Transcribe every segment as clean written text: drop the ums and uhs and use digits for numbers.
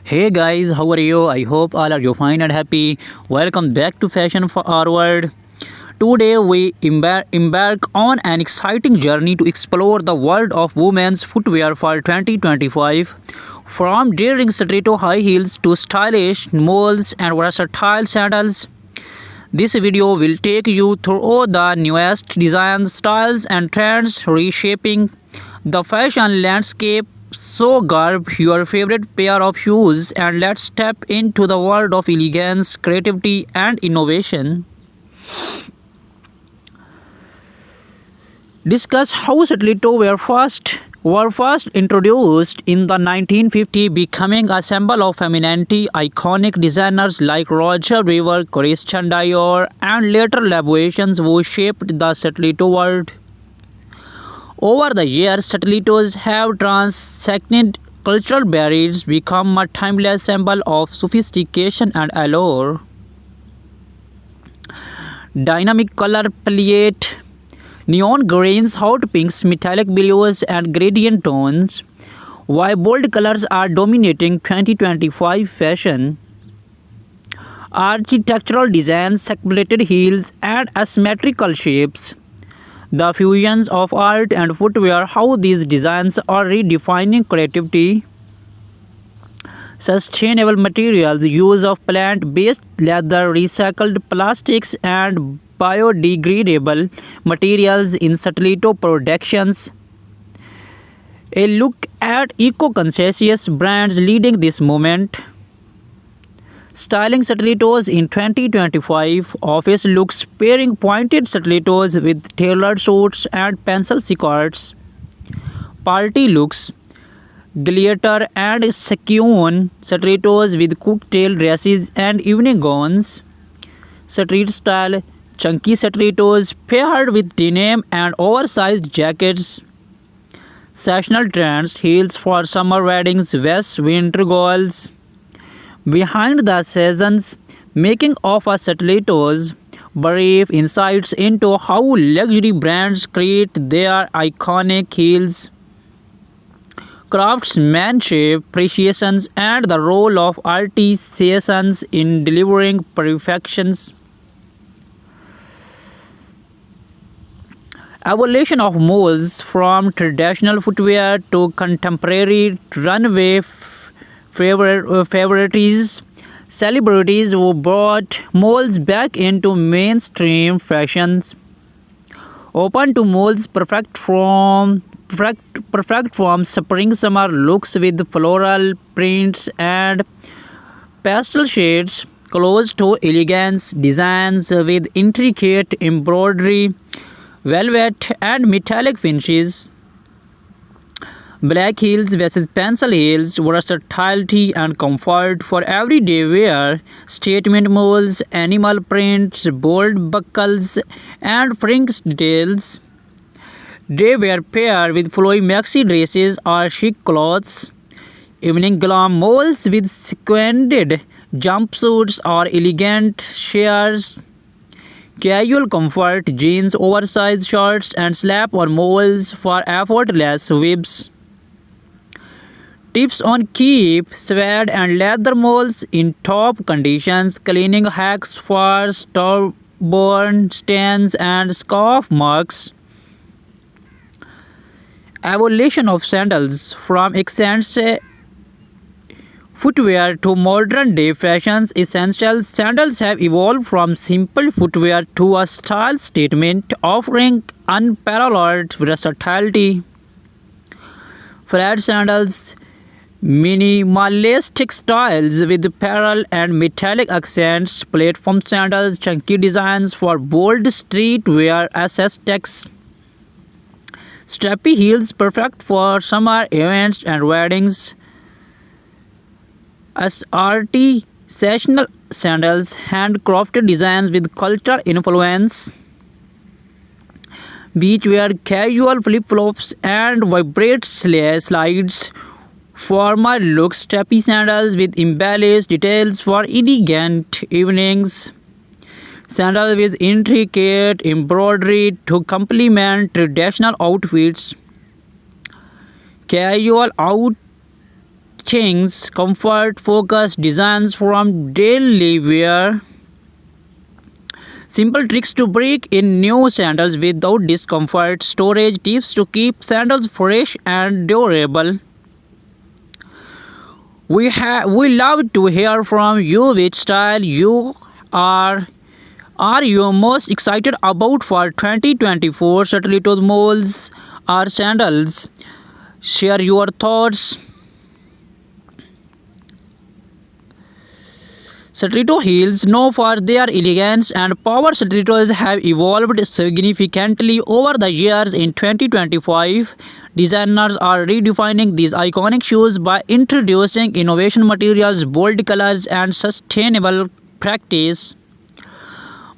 Hey guys, how are you? I hope all are you fine and happy. Welcome back to Fashion Forward. Today we embark on an exciting journey to explore the world of women's footwear for 2025. From daring stiletto high heels to stylish moles and versatile sandals, this video will take you through the newest designs, styles, and trends reshaping the fashion landscape. So, grab your favorite pair of shoes and let's step into the world of elegance, creativity, and innovation. Discuss how stiletto were first introduced in the 1950s, becoming a symbol of femininity. Iconic designers like Roger Weaver, Christian Dior, and later Labuations who shaped the stiletto world. Over the years, stilettos have transcended cultural barriers, become a timeless symbol of sophistication and allure. Dynamic color palette, neon greens, hot pinks, metallic blues, and gradient tones. While bold colors are dominating 2025 fashion, architectural designs, separated heels, and asymmetrical shapes. The fusions of art and footwear, how these designs are redefining creativity. Sustainable materials, use of plant-based leather, recycled plastics, and biodegradable materials in stiletto productions. A look at eco-conscious brands leading this movement. Styling stilettos in 2025, office looks pairing pointed stilettos with tailored suits and pencil skirts. Party looks, glitter and sequin stilettos with cocktail dresses and evening gowns. Street style, chunky stilettos paired with denim and oversized jackets. Seasonal trends, heels for summer weddings, vests, winter goals. Behind the seasons, making of a stilettos, brief insights into how luxury brands create their iconic heels, craftsmanship, precisions, and the role of artisans in delivering perfections. Evolution of moles from traditional footwear to contemporary runway favorites, celebrities who brought moles back into mainstream fashions, open to moles perfect from spring summer looks with floral prints and pastel shades, close to elegance designs with intricate embroidery, velvet and metallic finishes. Black heels versus pencil heels, versatility and comfort for everyday wear, statement molds, animal prints, bold buckles, and fringe details. They were paired with flowy maxi dresses or chic clothes. Evening glam molds with sequined jumpsuits or elegant shears. Casual comfort, jeans, oversized shorts, and slap-on molds for effortless whips. Tips on keep suede and leather molds in top conditions, cleaning hacks for stubborn stains and scuff marks. Evolution of sandals, from accents footwear to modern day fashions essentials, sandals have evolved from simple footwear to a style statement offering unparalleled versatility. Flat sandals, minimalistic styles with pearl and metallic accents, platform sandals, chunky designs for bold streetwear aesthetics, strappy heels perfect for summer events and weddings, as artisanal sandals, handcrafted designs with cultural influence, beachwear, casual flip-flops, and vibrant slides. Formal looks, strappy sandals with embellished details for elegant evenings. Sandals with intricate embroidery to complement traditional outfits. Casual things, comfort-focused designs from daily wear. Simple tricks to break in new sandals without discomfort. Storage tips to keep sandals fresh and durable. We love to hear from you which style you are you most excited about for 2024 stilettos, molds or sandals. Share your thoughts. Stiletto heels, known for their elegance and power, stilettos have evolved significantly over the years. In 2025, designers are redefining these iconic shoes by introducing innovation materials, bold colors, and sustainable practice.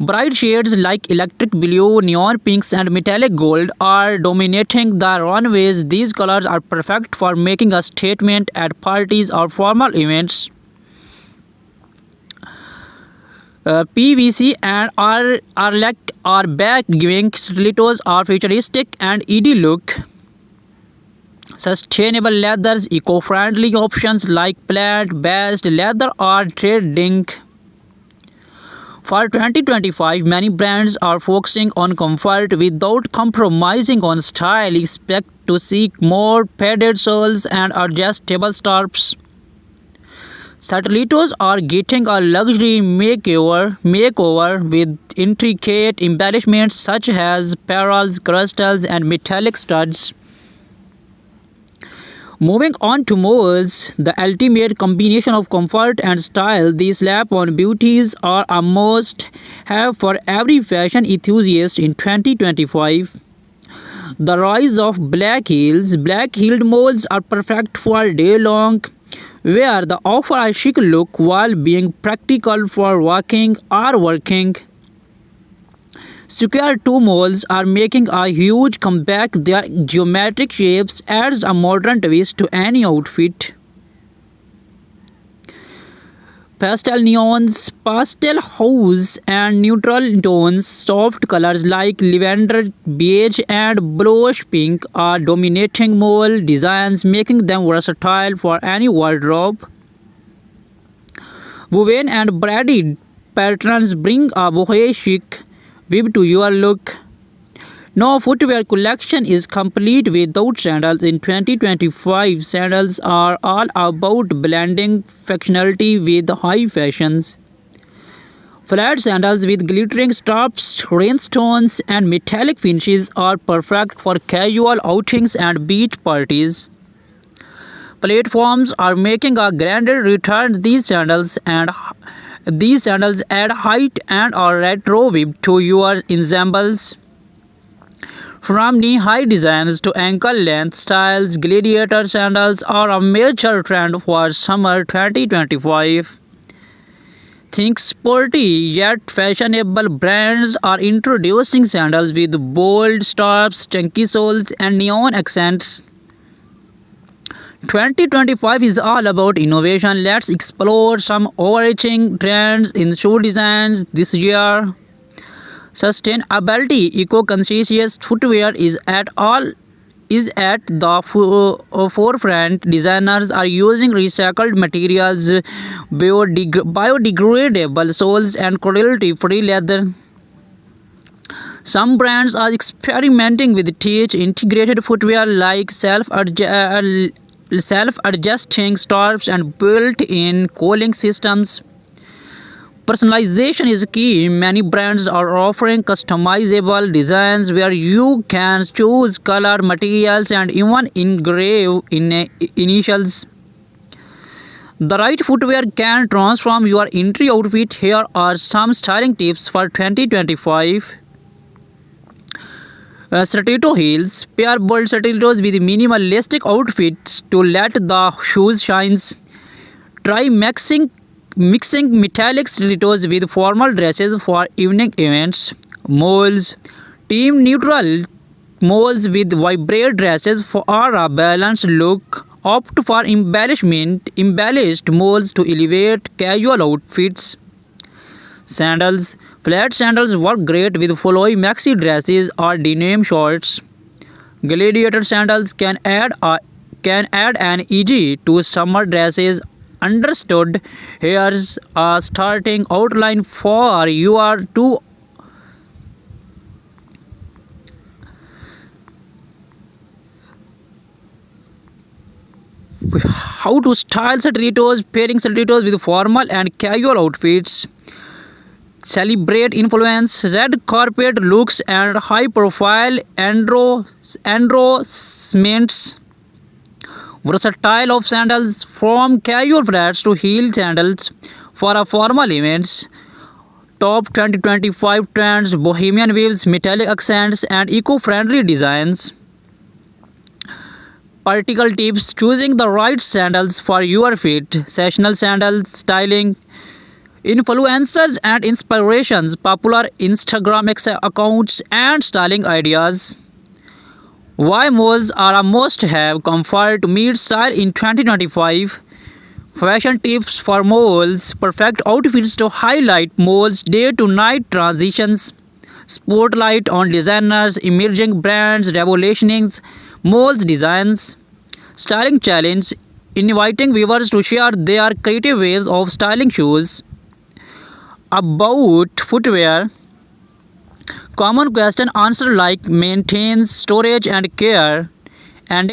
Bright shades like electric blue, neon pinks, and metallic gold are dominating the runways. These colors are perfect for making a statement at parties or formal events. PVC and are back, giving stilettos a futuristic and ED look. Sustainable leathers, eco-friendly options like plant-based leather are trending. For 2025, many brands are focusing on comfort without compromising on style. Expect to see more padded soles and adjustable straps. Stilettos are getting a luxury makeover with intricate embellishments such as pearls, crystals, and metallic studs. Moving on to molds, the ultimate combination of comfort and style. These slap-on beauties are a must-have for every fashion enthusiast in 2025. The rise of black heels. Black-heeled molds are perfect for day-long wear. They offer a chic look while being practical for walking or working. Square toe molds are making a huge comeback. Their geometric shapes adds a modern twist to any outfit. Pastel neons, pastel hues, and neutral tones, soft colors like lavender, beige, and bluish pink are dominating mole designs, making them versatile for any wardrobe. Woven and braided patterns bring a boho chic vibe to your look. No footwear collection is complete without sandals. In 2025, sandals are all about blending functionality with high fashions. Flat sandals with glittering straps, rhinestones, and metallic finishes are perfect for casual outings and beach parties. Platforms are making a grander return. These sandals add height and a retro vibe to your ensembles. From knee-high designs to ankle-length styles, gladiator sandals are a major trend for summer 2025. Think sporty yet fashionable brands are introducing sandals with bold straps, chunky soles, and neon accents. 2025 is all about innovation. Let's explore some overarching trends in shoe designs this year. Sustainability, eco-conscious footwear is at the forefront. Designers are using recycled materials, biodegradable soles, and cruelty-free leather. Some brands are experimenting with integrated footwear like self-adjusting straps and built-in cooling systems. Personalization is key. Many brands are offering customizable designs where you can choose color, materials, and even engrave initials. The right footwear can transform your entry outfit. Here are some styling tips for 2025. Stiletto heels. Pair bold stilettos with minimalistic outfits to let the shoes shine. Try mixing metallic stilettos with formal dresses for evening events. Molds. Team neutral molds with vibrant dresses for a balanced look. Opt for embellished molds to elevate casual outfits. Sandals. Flat sandals work great with flowy maxi dresses or denim shorts. Gladiator sandals can add a can add an easy to summer dresses. Understood. Here's a starting outline for you are to how to style stilettos, pairing stilettos with formal and casual outfits. Celebrate influence, red carpet looks, and high profile endorsements. Versatile of sandals from casual flats to heel sandals for a formal events. Top 2025 trends, bohemian waves, metallic accents, and eco-friendly designs. Practical tips, choosing the right sandals for your feet. Sessional sandals styling. Influencers and inspirations, popular Instagram accounts, and styling ideas. Why malls are a must have, comfort meets style in 2025. Fashion tips for malls, perfect outfits to highlight malls' day to night transitions. Spotlight on designers, emerging brands, revolutioning malls designs. Styling challenge, inviting viewers to share their creative ways of styling shoes. About footwear, common question answer like maintains storage and care.